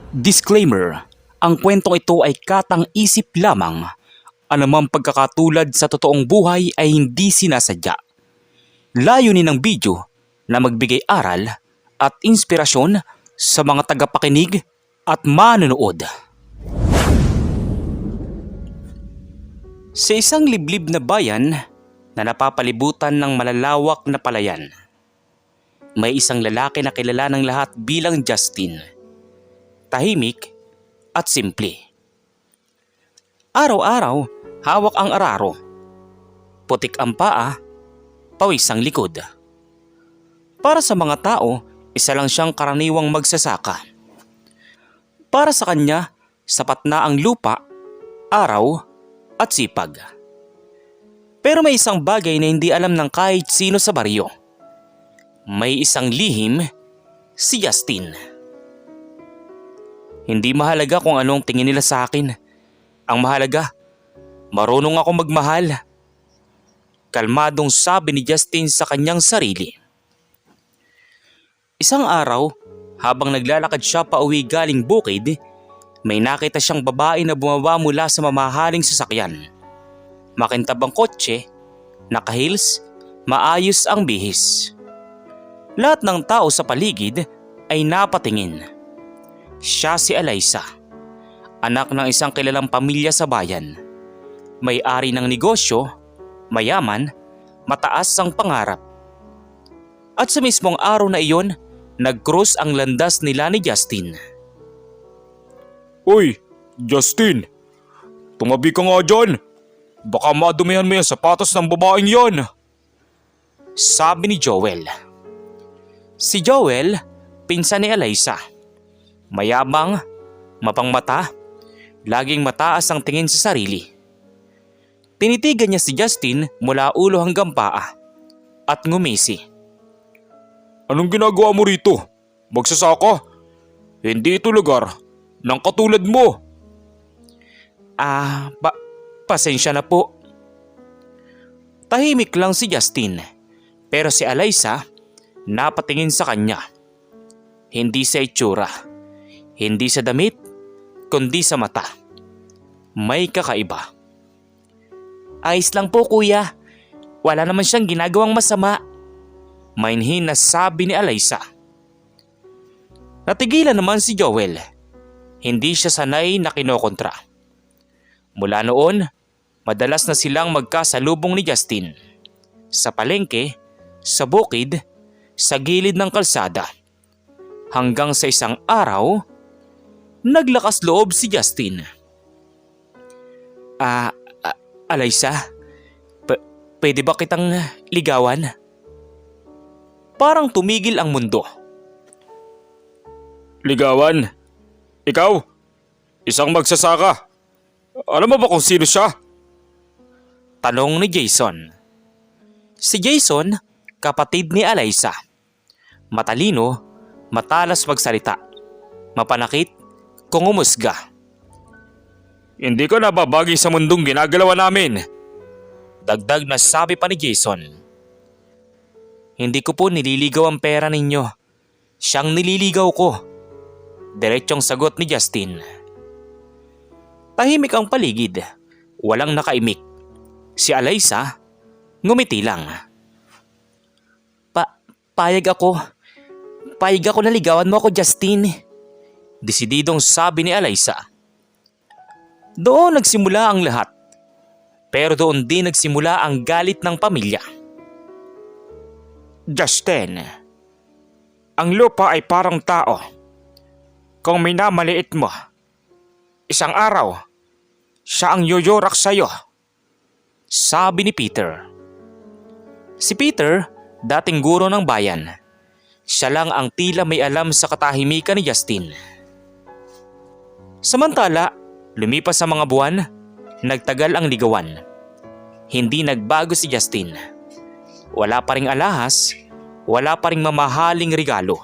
Disclaimer, ang kwentong ito ay katang-isip lamang. Anumang pagkakatulad sa totoong buhay ay hindi sinasadya. Layunin ng video na magbigay aral at inspirasyon sa mga tagapakinig at manonood. Sa isang liblib na bayan na napapalibutan ng malalawak na palayan, may isang lalaki na kilala ng lahat bilang Justin. Tahimik at simple. Araw-araw, hawak ang araro. Putik ang paa, pawis ang likod. Para sa mga tao, isa lang siyang karaniwang magsasaka. Para sa kanya, sapat na ang lupa, araw at sipag. Pero may isang bagay na hindi alam ng kahit sino sa baryo. May isang lihim, si Justin. Hindi mahalaga kung anong tingin nila sa akin. Ang mahalaga, marunong ako magmahal. Kalmadong sabi ni Justin sa kanyang sarili. Isang araw, habang naglalakad siya pauwi galing bukid, may nakita siyang babae na bumaba mula sa mamahaling sasakyan. Makintab ang kotse, naka-heels, maayos ang bihis. Lahat ng tao sa paligid ay napatingin. Siya si Eliza, anak ng isang kilalang pamilya sa bayan. May-ari ng negosyo, mayaman, mataas ang pangarap. At sa mismong araw na iyon, nag-cross ang landas nila ni Justin. Uy, Justin! Tumabi ka nga dyan! Baka madumihan mo yung sapatos ng babaeng yan! Sabi ni Joel. Si Joel, pinsan ni Eliza. Mayabang, mapangmata, laging mataas ang tingin sa sarili. Tinitigan niya si Justin mula ulo hanggang paa at ngumisi. Anong ginagawa mo rito? Magsasaka? Hindi ito lugar ng katulad mo. Pasensya na po. Tahimik lang si Justin, pero si Eliza napatingin sa kanya. Hindi sa itsura, hindi sa damit, kundi sa mata. May kakaiba. Ayos lang po kuya, wala naman siyang ginagawang masama. Mainhin na sabi ni Eliza. Natigilan naman si Joel. Hindi siya sanay na kinokontra. Mula noon, madalas na silang magkasalubong ni Justin. Sa palengke, sa bukid, sa gilid ng kalsada. Hanggang sa isang araw, naglakas loob si Justin. Eliza, pwede ba kitang ligawan? Parang tumigil ang mundo. Ligawan? Ikaw? Isang magsasaka? Alam mo ba kung sino siya? Tanong ni Jason. Si Jason, kapatid ni Eliza. Matalino, matalas magsalita, mapanakit kung umusga. Hindi ka nababagay sa mundong ginagalawa namin. Dagdag na sabi pa ni Jason. Hindi ko po nililigaw ang pera ninyo. Siyang nililigaw ko. Diretsong sagot ni Justin. Tahimik ang paligid. Walang nakaimik. Si Eliza, ngumiti lang. Payag ako. Payag ako na ligawan mo ako, Justin. Desididong sabi ni Eliza. Doon nagsimula ang lahat. Pero doon din nagsimula ang galit ng pamilya. Justin, ang lupa ay parang tao. Kung minamaliit mo, isang araw, siya ang yoyorak sa'yo. Sabi ni Peter. Si Peter, dating guro ng bayan. Siya lang ang tila may alam sa katahimikan ni Justin. Samantala, lumipas sa mga buwan, nagtagal ang ligawan. Hindi nagbago si Justin. Wala pa ring alahas, wala pa ring mamahaling regalo.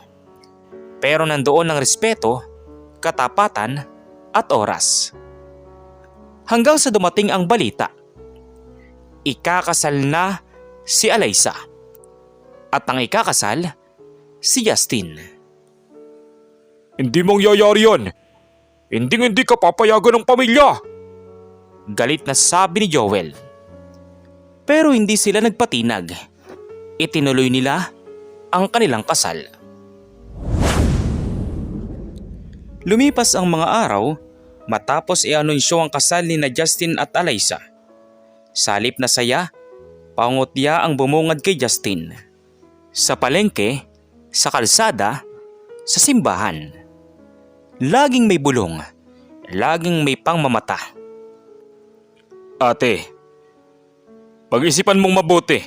Pero nandoon ang respeto, katapatan at oras. Hanggang sa dumating ang balita. Ikakasal na si Eliza. At ang ikakasal, si Justin. Hindi mong yayari yun. Hindi ka papayagan ng pamilya. Galit na sabi ni Joel. Pero hindi sila nagpatinag. Itinuloy nila ang kanilang kasal. Lumipas ang mga araw matapos i-anunsyo ang kasal ni na Justin at Alyssa. Sa halip na saya, pangutya ang bumungad kay Justin. Sa palengke, sa kalsada, sa simbahan. Laging may bulong, laging may pangmamata. Ate, pag-isipan mong mabuti.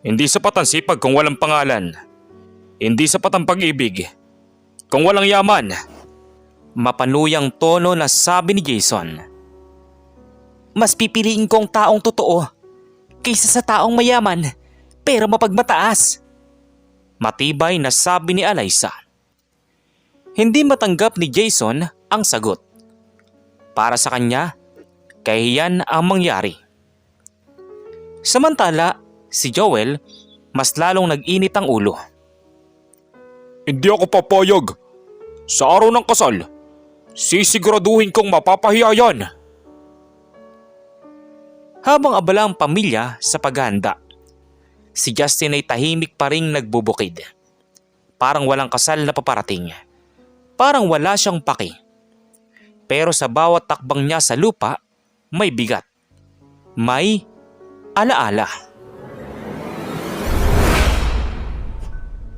Hindi sapat ang sipag kung walang pangalan. Hindi sapat ang pag-ibig kung walang yaman. Mapanuyang tono na sabi ni Jason. Mas pipiliin ko ang taong totoo kaysa sa taong mayaman pero mapagmataas. Matibay na sabi ni Alyssa. Hindi matanggap ni Jason ang sagot. Para sa kanya, kahiyan ang mangyari. Samantala, si Joel mas lalong nag-init ang ulo. Hindi ako papayag. Sa araw ng kasal, sisiguraduhin kong mapapahiya yan. Habang abala ang pamilya sa paghahanda, si Justin ay tahimik pa ring nagbubukid. Parang walang kasal na paparating. Parang wala siyang paki. Pero sa bawat takbang niya sa lupa, may bigat. May alaala.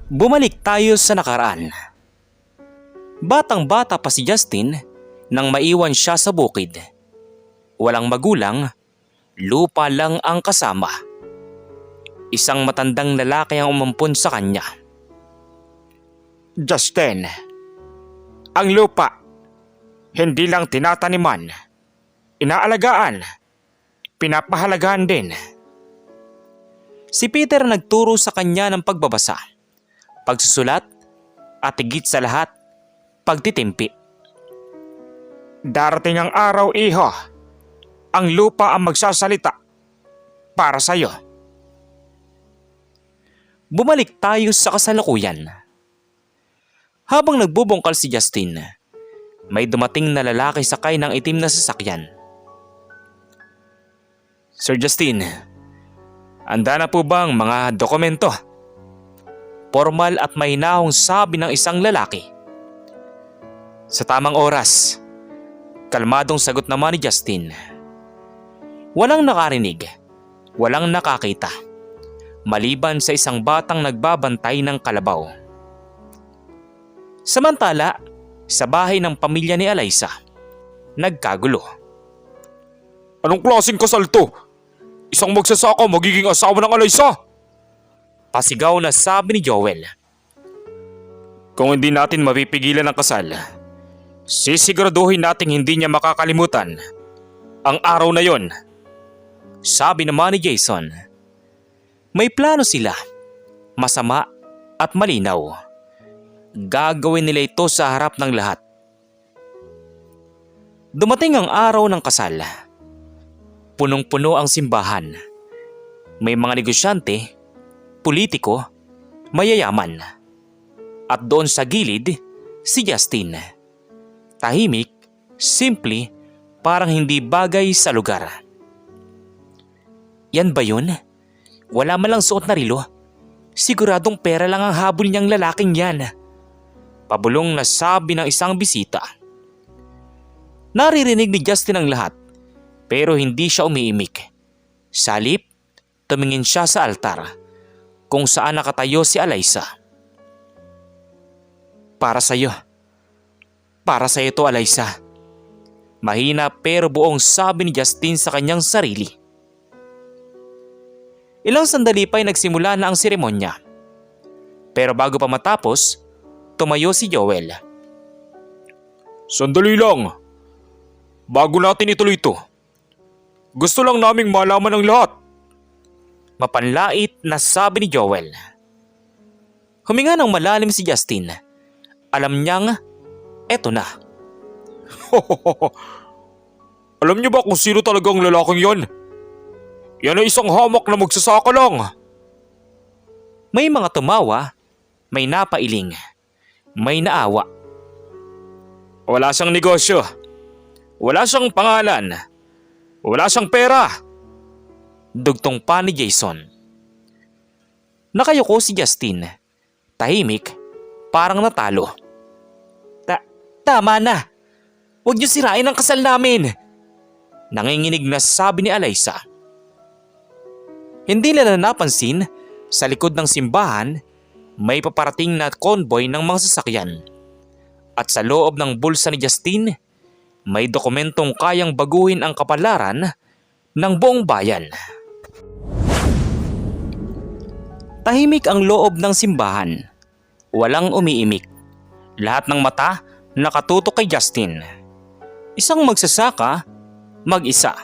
Bumalik tayo sa nakaraan. Batang-bata pa si Justin nang maiwan siya sa bukid. Walang magulang, lupa lang ang kasama. Isang matandang lalaki ang umampon sa kanya. Justin, ang lupa, hindi lang tinataniman, inaalagaan, pinapahalagahan din. Si Peter nagturo sa kanya ng pagbabasa, pagsusulat at higit sa lahat, pagtitimpi. Darating ang araw, iho. Ang lupa ang magsasalita para sa'yo. Bumalik tayo sa kasalukuyan. Habang nagbubungkal si Justin, may dumating na lalaki sakay ng itim na sasakyan. Sir Justin, handa na po ba ang mga dokumento? Formal at mahinahong sabi ng isang lalaki. Sa tamang oras, kalmadong sagot naman ni Justin. Walang nakarinig, walang nakakita, maliban sa isang batang nagbabantay ng kalabaw. Samantala, sa bahay ng pamilya ni Alyssa, nagkagulo. Anong klaseng kasal to? Isang magsasaka magiging asawa ng Alyssa? Pasigaw na sabi ni Joel. Kung hindi natin mapipigilan ang kasal, sisiguraduhin nating hindi niya makakalimutan ang araw na yon. Sabi naman ni Jason. May plano sila, masama at malinaw. Gagawin nila ito sa harap ng lahat. Dumating ang araw ng kasal. Punong-puno ang simbahan. May mga negosyante, politiko, mayayaman. At doon sa gilid, si Justin. Tahimik, simple, parang hindi bagay sa lugar. Yan ba yun? Wala man lang suot na rilo. Siguradong pera lang ang habol niyang lalaking yan. Pabulong na sabi ng isang bisita. Naririnig ni Justin ang lahat, pero hindi siya umiimik. Sa halip, tumingin siya sa altar, kung saan nakatayo si Alyssa. Para sa'yo. Para sa'yo to, Alyssa. Mahina pero buong sabi ni Justin sa kanyang sarili. Ilang sandali pa'y nagsimula na ang seremonya. Pero bago pa matapos, tumayo si Joel. Sandali lang. Bago natin ituloy ito, gusto lang naming malaman ang lahat. Mapanlait na sabi ni Joel. Huminga ng malalim si Justin. Alam niyang, eto na. Alam niyo ba kung sino talagang lalaking yan? Yan ay isang hamak na magsasaka lang. May mga tumawa, may napailing, may naawa. Wala siyang negosyo. Wala siyang pangalan. Wala siyang pera. Dugtong pa ni Jason. Nakayuko si Justin. Tahimik, parang natalo. Tama na. Huwag niyo sirain ang kasal namin. Nanginginig na sabi ni Alyssa. Hindi nila napansin, sa likod ng simbahan, may paparating na convoy ng mga sasakyan. At sa loob ng bulsa ni Justin, may dokumentong kayang baguhin ang kapalaran ng buong bayan. Tahimik ang loob ng simbahan. Walang umiimik. Lahat ng mata nakatutok kay Justin. Isang magsasaka, mag-isa.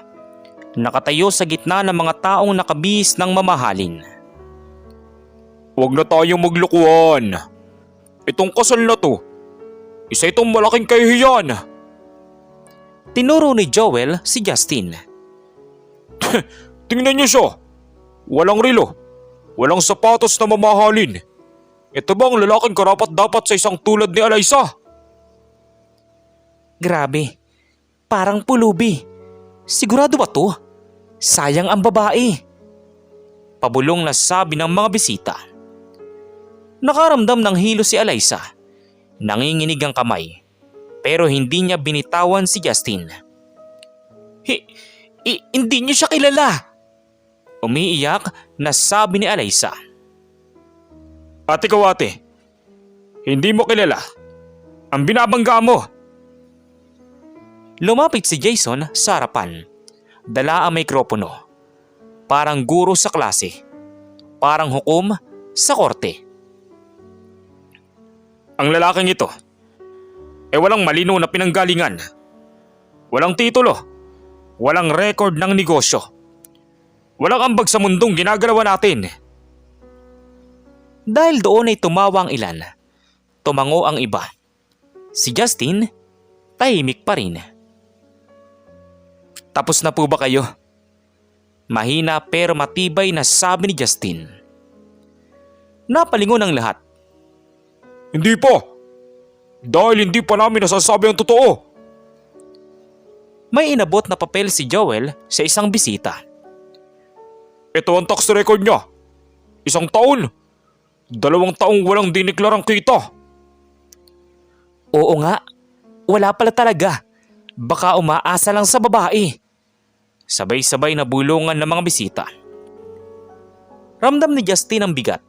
Nakatayo sa gitna ng mga taong nakabihis ng mamahalin. Huwag na tayong maglukuhan. Itong kasal na to, isa itong malaking kahihiyan. Tinuro ni Joel si Justin. Tingnan niyo siya. Walang relo. Walang sapatos na mamahalin. Ito ba ang lalaking karapat-dapat sa isang tulad ni Alyssa? Grabe, parang pulubi. Sigurado ba to? Sayang ang babae. Pabulong na sabi ng mga bisita. Nakaramdam ng hilo si Alyssa. Nanginginig ang kamay, pero hindi niya binitawan si Justin. Hindi niyo siya kilala. Umiiyak na sabi ni Alyssa. Ate Kawate, hindi mo kilala. Ang binabangga mo. Lumapit si Jason sa harapan. Dala ang mikropono. Parang guro sa klase. Parang hukom sa korte. Ang lalaking ito, walang malinaw na pinanggalingan. Walang titulo. Walang record ng negosyo. Walang ambag sa mundong ginagalawan natin. Dahil doon ay tumawa ang ilan. Tumango ang iba. Si Justin, tahimik pa rin. Tapos na po ba kayo? Mahina pero matibay na sabi ni Justin. Napalingon ang lahat. Hindi pa. Dahil hindi pa namin nasasabi ang totoo. May inabot na papel si Joel sa isang bisita. Ito ang tax record niya. 1 taon. 2 taong walang diniklarang kita. Oo nga, wala pala talaga. Baka umaasa lang sa babae. Sabay-sabay na bulungan ng mga bisita. Ramdam ni Justin ang bigat.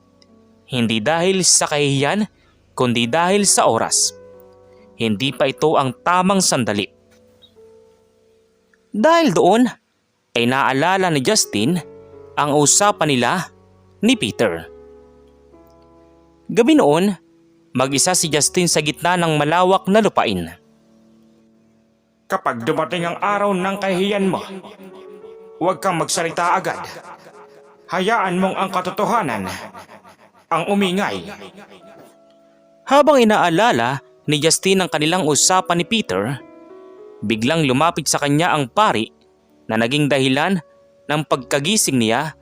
Hindi dahil sa kahihiyan, kundi dahil sa oras. Hindi pa ito ang tamang sandali. Dahil doon, ay naalala ni Justin ang usapan nila ni Peter. Gabi noon, mag-isa si Justin sa gitna ng malawak na lupain. Kapag dumating ang araw ng kahihiyan mo, huwag kang magsalita agad. Hayaan mong ang katotohanan ang umingay. Habang inaalala ni Justin ang kanilang usapan ni Peter, biglang lumapit sa kanya ang pari na naging dahilan ng pagkagising niya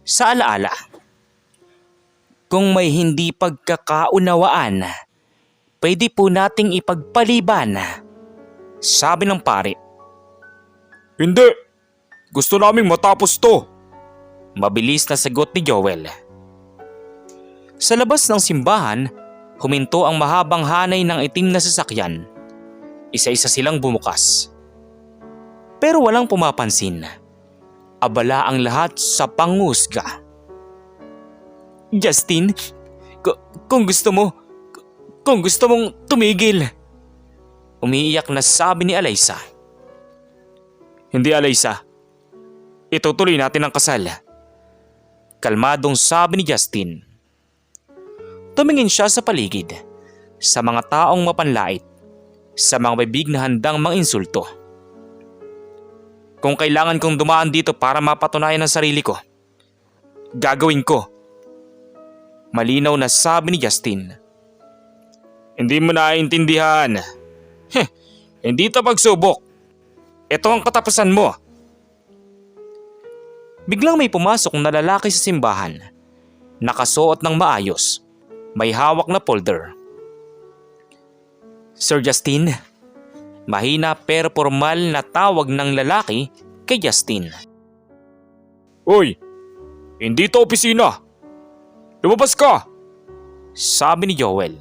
sa alaala. Kung may hindi pagkakaunawaan, pwede po nating ipagpaliban, sabi ng pari. Hindi. Gusto naming matapos to. Mabilis na sagot ni Joel. Sa labas ng simbahan, huminto ang mahabang hanay ng itim na sasakyan. Isa-isa silang bumukas. Pero walang pumapansin. Abala ang lahat sa pangusga. Justin, kung gusto mong tumigil. Umiiyak na sabi ni Alyssa. Hindi, Alyssa. Itutuloy natin ang kasal. Kalmadong sabi ni Justin. Tumingin siya sa paligid, sa mga taong mapanlait, sa mga bibig na handang manginsulto. Kung kailangan kong dumaan dito para mapatunayan ang sarili ko, gagawin ko. Malinaw na sabi ni Justin. Hindi mo naiintindihan. Hindi ito pagsubok. Ito ang katapusan mo. Biglang may pumasok na lalaki sa simbahan. Nakasuot ng maayos. May hawak na folder. Sir Justin, Mahina pero formal na tawag ng lalaki kay Justin. Uy, hindi to opisina. Lumabas ka! Sabi ni Joel.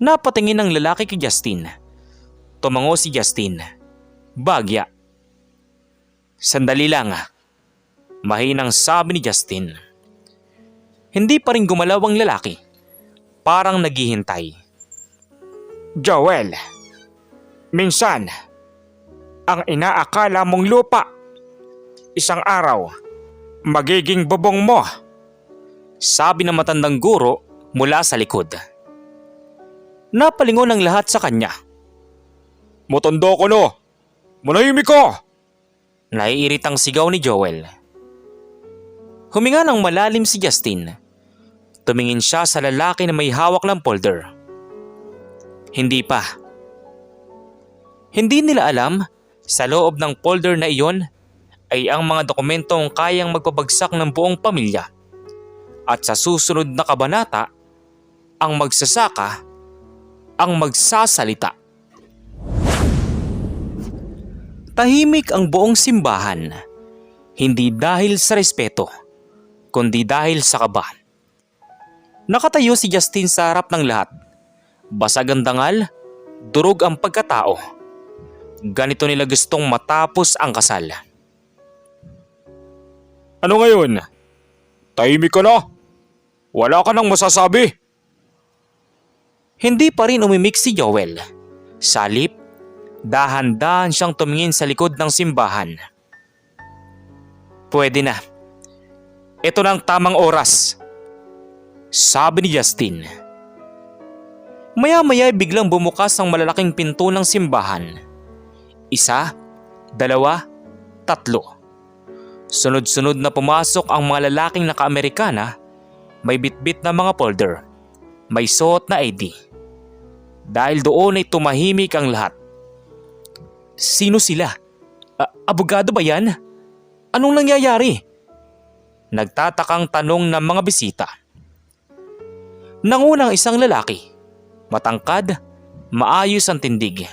Napatingin ng lalaki kay Justin. Tumango si Justin. Bagya. Sandali lang. Mahinang sabi ni Justin. Hindi pa rin gumalaw ang lalaki. Parang naghihintay. Joel, minsan, ang inaakala mong lupa, isang araw, magiging bubong mo. Sabi ng matandang guro mula sa likod. Napalingon ang lahat sa kanya. Matanda ka na! Manahimik ka! Naiiritang sigaw ni Joel. Huminga ng malalim si Justin. Tumingin siya sa lalaki na may hawak ng folder. Hindi pa. Hindi nila alam sa loob ng folder na iyon ay ang mga dokumentong kayang magpabagsak ng buong pamilya. At sa susunod na kabanata, ang magsasaka, ang magsasalita. Tahimik ang buong simbahan. Hindi dahil sa respeto, kundi dahil sa kaba. Nakatayo si Justin sa harap ng lahat. Basag ang dangal, durog ang pagkatao. Ganito nila gustong matapos ang kasal. Ano ngayon? Tahimik ka na? Wala ka nang masasabi? Hindi pa rin umimik si Joel. Salip, dahan-dahan siyang tumingin sa likod ng simbahan. Pwede na. Ito na ang tamang oras. Sabi ni Justin. Maya-maya biglang bumukas ang malalaking pinto ng simbahan. 1, 2, 3. Sunod-sunod na pumasok ang mga lalaking naka-Amerikana, may bitbit na mga folder, may suot na ID. Dahil doon ay tumahimik ang lahat. Sino sila? Abogado ba yan? Anong nangyayari? Nagtatakang tanong ng mga bisita. Nangunang isang lalaki. Matangkad, maayos ang tindig.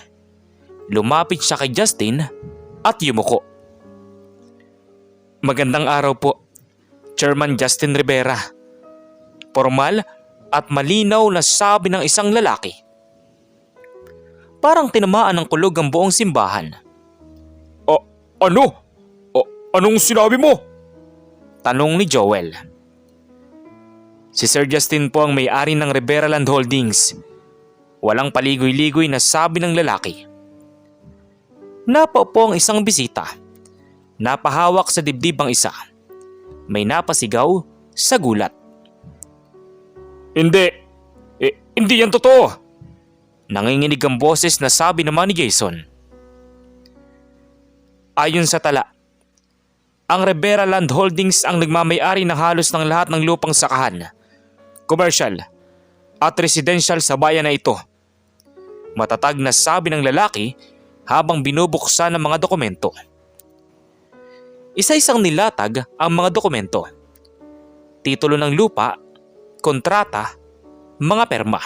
Lumapit siya kay Justin at yumuko. Magandang araw po, Chairman Justin Rivera. Formal at malinaw na sabi ng isang lalaki. Parang tinamaan ng kulog ang buong simbahan. Ano? Anong sinabi mo? Tanong ni Joel. Si Sir Justin po ang may-ari ng Rivera Land Holdings. Walang paligoy-ligoy na sabi ng lalaki. Napaupo ang isang bisita. Napahawak sa dibdib ang isa. May napasigaw sa gulat. Hindi. Hindi yan totoo. Nanginginig ang boses na sabi naman ni Jason. Ayon sa tala, ang Rivera Land Holdings ang nagmamay-ari ng halos ng lahat ng lupang sakahan, commercial at residential sa bayan na ito. Matatag na sabi ng lalaki habang binubuksan ang mga dokumento. Isa-isang nilatag ang mga dokumento. Titulo ng lupa, kontrata, mga perma.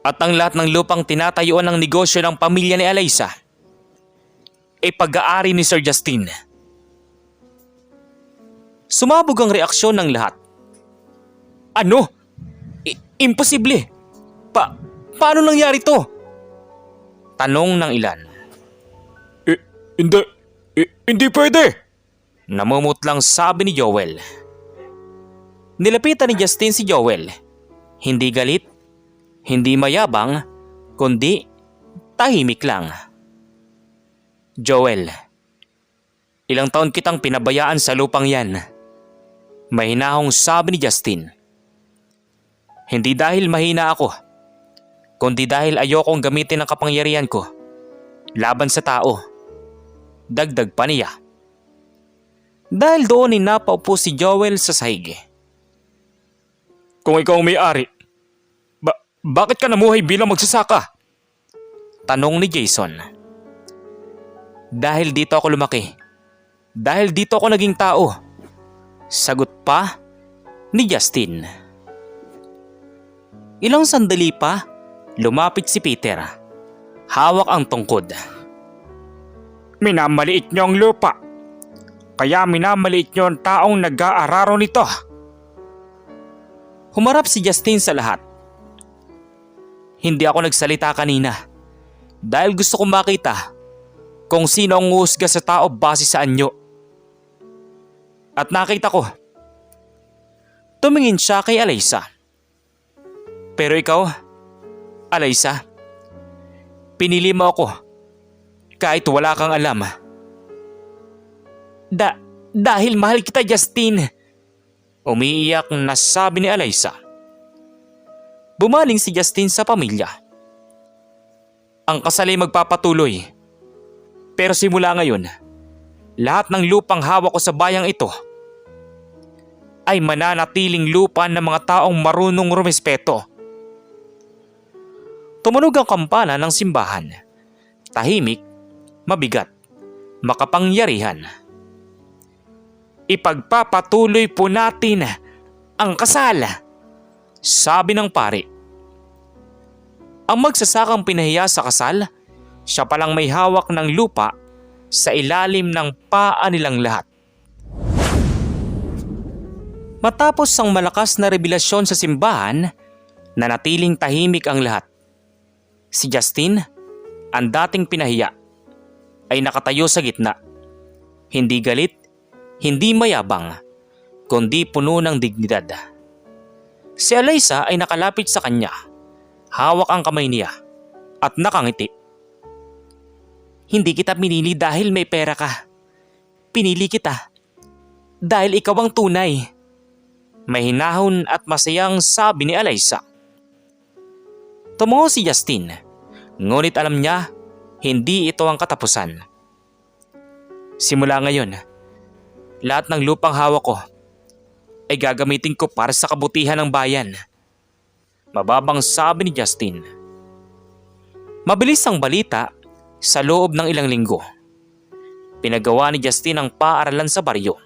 At ang lahat ng lupang tinatayuan ng negosyo ng pamilya ni Eliza ay pag-aari ni Sir Justin. Sumabog ang reaksyon ng lahat. Ano? Imposible! Paano nangyari to? Tanong ng ilan. Hindi pwede! Namumutlang sabi ni Joel. Nilapitan ni Justin si Joel. Hindi galit, hindi mayabang, kundi tahimik lang. Joel, ilang taon kitang pinabayaan sa lupang yan. Mahinahong sabi ni Justin. Hindi dahil mahina ako, kundi dahil ayokong gamitin ang kapangyarihan ko laban sa tao. Dagdag pa niya. Dahil doon ay napaupo si Joel sa sahig. Kung ikaw ang may-ari, bakit ka namuhay bilang magsasaka? Tanong ni Jason. Dahil dito ako lumaki. Dahil dito ako naging tao. Sagot pa ni Justin. Ilang sandali pa, lumapit si Peter. Hawak ang tungkod. Minamaliit niyo ang lupa. Kaya minamaliit niyo ang taong nag-aararo nito. Humarap si Justin sa lahat. Hindi ako nagsalita kanina dahil gusto kong makita kung sino ang uhusga sa tao base sa anyo. At nakita ko. Tumingin siya kay Alyssa. Pero ikaw, Alyssa, pinili mo ako kahit wala kang alam. Dahil mahal kita, Justin. Umiiyak na sabi ni Alyssa. Bumaling si Justin sa pamilya. Ang kasal ay magpapatuloy. Pero simula ngayon, lahat ng lupang hawak ko sa bayang ito ay mananatiling lupa ng mga taong marunong rumespeto. Tumunog ang kampana ng simbahan. Tahimik, mabigat, makapangyarihan. Ipagpapatuloy po natin ang kasal, sabi ng pari. Ang magsasakang pinahiya sa kasal, siya palang may hawak ng lupa sa ilalim ng paa nilang lahat. Matapos ang malakas na revelasyon sa simbahan, nanatiling tahimik ang lahat. Si Justin, ang dating pinahiya, ay nakatayo sa gitna. Hindi galit, hindi mayabang, kundi puno ng dignidad. Si Alyssa ay nakalapit sa kanya. Hawak ang kamay niya at nakangiti. Hindi kita pinili dahil may pera ka. Pinili kita dahil ikaw ang tunay. Mahinahon at masayang sabi ni Alyssa. Tumungo si Justin, ngunit alam niya hindi ito ang katapusan. Simula ngayon, lahat ng lupang hawak ko ay gagamitin ko para sa kabutihan ng bayan. Mababang sabi ni Justin. Mabilis ang balita sa loob ng ilang linggo. Pinagawa ni Justin ang paaralan sa baryo.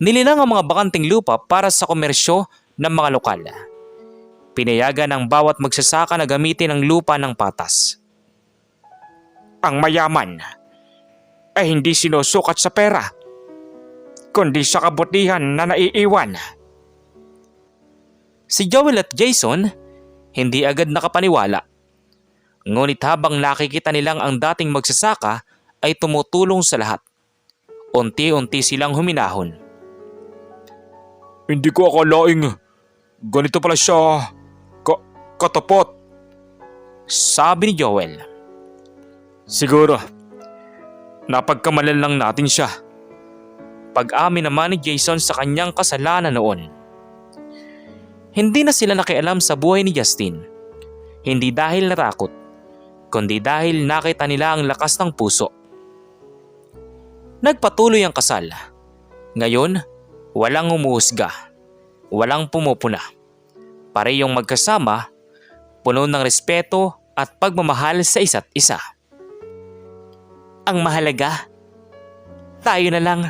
Nilinang ang mga bakanting lupa para sa komersyo ng mga lokal. Pinayagan ang bawat magsasaka na gamitin ang lupa ng patas. Ang mayaman ay hindi sinusukat sa pera, kundi sa kabutihan na naiiwan. Si Joel at Jason hindi agad nakapaniwala. Ngunit habang nakikita nilang ang dating magsasaka ay tumutulong sa lahat, unti-unti silang huminahon. Hindi ko akalaing ganito pala siya katapot, sabi ni Joel. Siguro, napagkamalan lang natin siya. Pag-amin naman ni Jason sa kanyang kasalanan noon. Hindi na sila nakialam sa buhay ni Justin. Hindi dahil natakot, kundi dahil nakita nila ang lakas ng puso. Nagpatuloy ang kasal. Ngayon, walang umuhusga, walang pumupuna. Parehong magkasama, puno ng respeto at pagmamahal sa isa't isa. Ang mahalaga, tayo na lang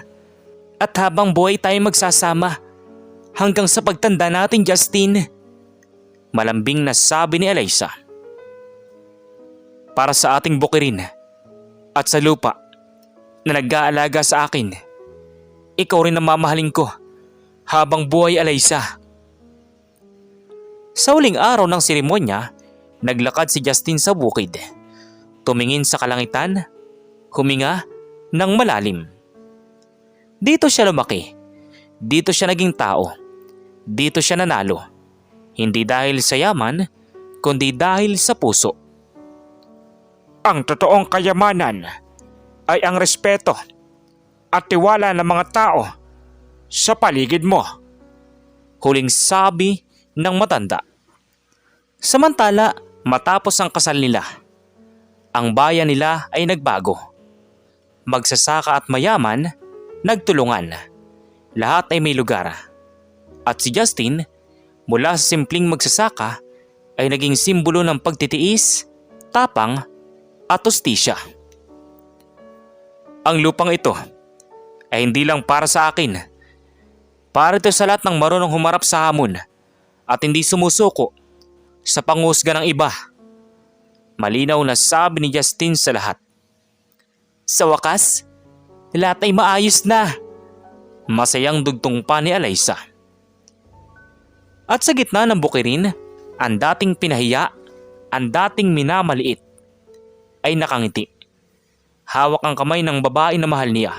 at habang buhay tayo magsasama. Hanggang sa pagtanda natin, Justin. Malambing na sabi ni Alyssa. Para sa ating bukirin at sa lupa na nag-aalaga sa akin, ikaw rin ang mamahalin ko habang buhay, Alyssa. Sa huling araw ng seremonya, naglakad si Justin sa bukid. Tumingin sa kalangitan, huminga ng malalim. Dito siya lumaki. Dito siya naging tao. Dito siya nanalo. Hindi dahil sa yaman, kundi dahil sa puso. Ang totoong kayamanan ay ang respeto at tiwala ng mga tao sa paligid mo. Huling sabi ng matanda. Samantala, matapos ang kasal nila, ang bayan nila ay nagbago. Magsasaka at mayaman, nagtulungan. Lahat ay may lugar. At si Justin, mula sa simpleng magsasaka, ay naging simbolo ng pagtitiis, tapang at hustisya. Ang lupang ito ay hindi lang para sa akin. Para ito sa lahat ng marunong humarap sa hamon at hindi sumusuko sa pangusga ng iba. Malinaw na sabi ni Justin sa lahat. Sa wakas, lahat ay maayos na. Masayang dugtong pa ni Alyssa. At sa gitna ng bukirin, ang dating pinahiya, ang dating minamaliit, ay nakangiti. Hawak ang kamay ng babae na mahal niya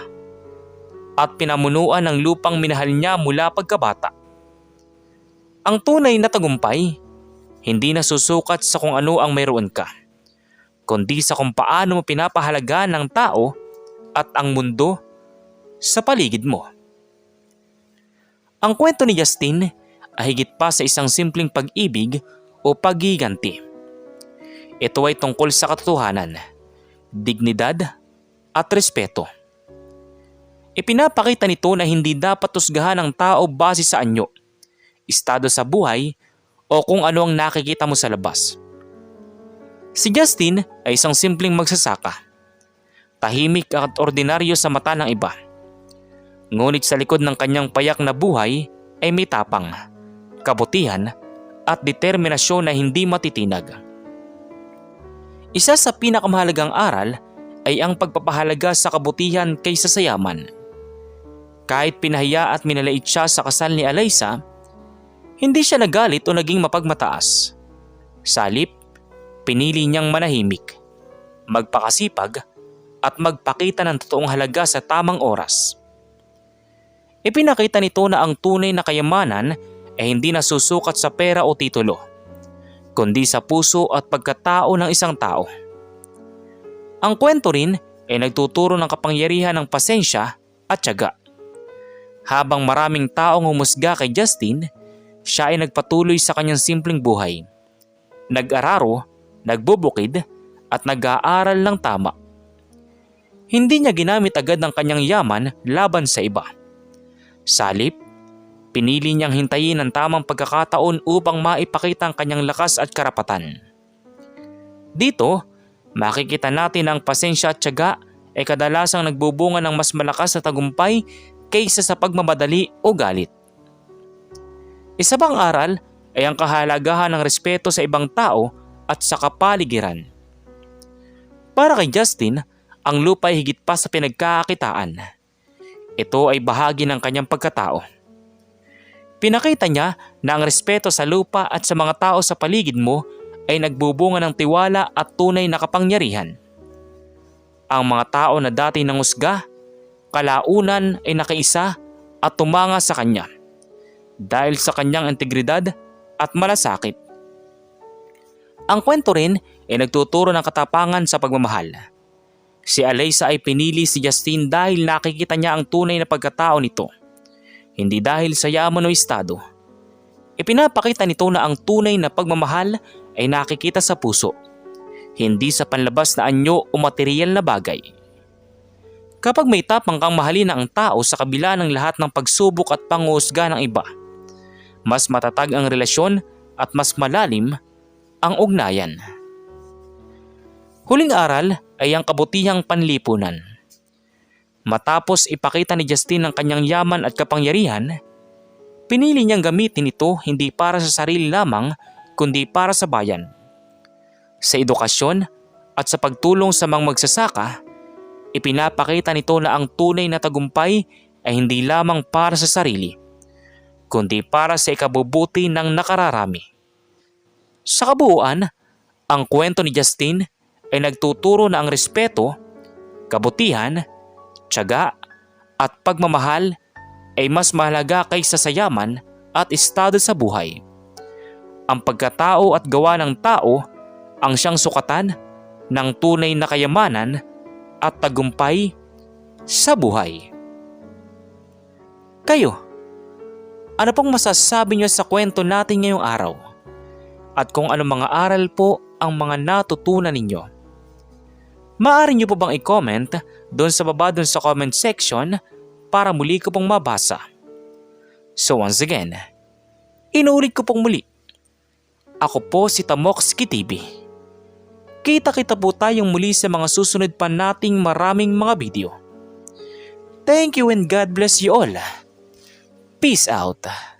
at pinamunuan ng lupang minahal niya mula pagkabata. Ang tunay na tagumpay, hindi nasusukat sa kung ano ang mayroon ka, kundi sa kung paano mo pinapahalaga ng tao at ang mundo sa paligid mo. Ang kwento ni Justin ay higit pa sa isang simpleng pag-ibig o paggiganti. Ito ay tungkol sa katotohanan, dignidad at respeto. Ipinapakita nito na hindi dapat husgahan ang tao base sa anyo, estado sa buhay o kung ano ang nakikita mo sa labas. Si Justin ay isang simpleng magsasaka, tahimik at ordinaryo sa mata ng iba. Ngunit sa likod ng kanyang payak na buhay ay may tapang, kabutihan at determinasyon na hindi matitinag. Isa sa pinakamahalagang aral ay ang pagpapahalaga sa kabutihan kaysa sa yaman. Kahit pinahiya at minalait siya sa kasal ni Alyssa, hindi siya nagalit o naging mapagmataas. Sa halip, pinili niyang manahimik, magpakasipag at magpakita ng totoong halaga sa tamang oras. Ipinakita nito na ang tunay na kayamanan ay hindi nasusukat sa pera o titulo, kundi sa puso at pagkatao ng isang tao. Ang kwento rin ay nagtuturo ng kapangyarihan ng pasensya at tiyaga. Habang maraming taong humusga kay Justin, siya ay nagpatuloy sa kanyang simpleng buhay. Nag-araro, nagbubukid at nag-aaral ng tama. Hindi niya ginamit agad ang kanyang yaman laban sa iba. Sa halip, pinili niyang hintayin ang tamang pagkakataon upang maipakita ang kanyang lakas at karapatan. Dito, makikita natin na ang pasensya at tiyaga ay kadalasang nagbubunga ng mas malakas na tagumpay kaysa sa pagmamadali o galit. Isa pang aral ay ang kahalagahan ng respeto sa ibang tao at sa kapaligiran. Para kay Justin, ang lupa ay higit pa sa pinagkakakitaan. Ito ay bahagi ng kanyang pagkatao. Pinakita niya na ang respeto sa lupa at sa mga tao sa paligid mo ay nagbubunga ng tiwala at tunay na kapangyarihan. Ang mga tao na dati nangusga, kalaunan ay nakiisa at tumanga sa kanya dahil sa kanyang integridad at malasakit. Ang kwento rin ay nagtuturo ng katapangan sa pagmamahal. Si Alyssa ay pinili si Justin dahil nakikita niya ang tunay na pagkatao nito, hindi dahil sa yaman o estado. Ipinapakita nito na ang tunay na pagmamahal ay nakikita sa puso, hindi sa panlabas na anyo o materyal na bagay. Kapag may tapang kang mahalin ang tao sa kabila ng lahat ng pagsubok at panghuhusga ng iba, mas matatag ang relasyon at mas malalim ang ugnayan. Huling aral ay ang kabutihang panlipunan. Matapos ipakita ni Justin ang kanyang yaman at kapangyarihan, pinili niyang gamitin ito hindi para sa sarili lamang kundi para sa bayan. Sa edukasyon at sa pagtulong sa mga magsasaka, ipinapakita nito na ang tunay na tagumpay ay hindi lamang para sa sarili, kundi para sa ikabubuti ng nakararami. Sa kabuuan, ang kwento ni Justin ay nagtuturo na ang respeto, kabutihan, tiyaga at pagmamahal ay mas mahalaga kaysa sa yaman at estado sa buhay. Ang pagkatao at gawa ng tao ang siyang sukatan ng tunay na kayamanan at tagumpay sa buhay. Kayo, ano pong masasabi niyo sa kwento natin ngayong araw? At kung ano mga aral po ang mga natutunan ninyo? Maaari niyo po bang i-comment doon sa baba doon sa comment section para muli ko pong mabasa? So once again, inuulit ko pong muli. Ako po si Tamoxki TV. Kita-kita po tayong muli sa mga susunod pa nating maraming mga video. Thank you and God bless you all. Peace out.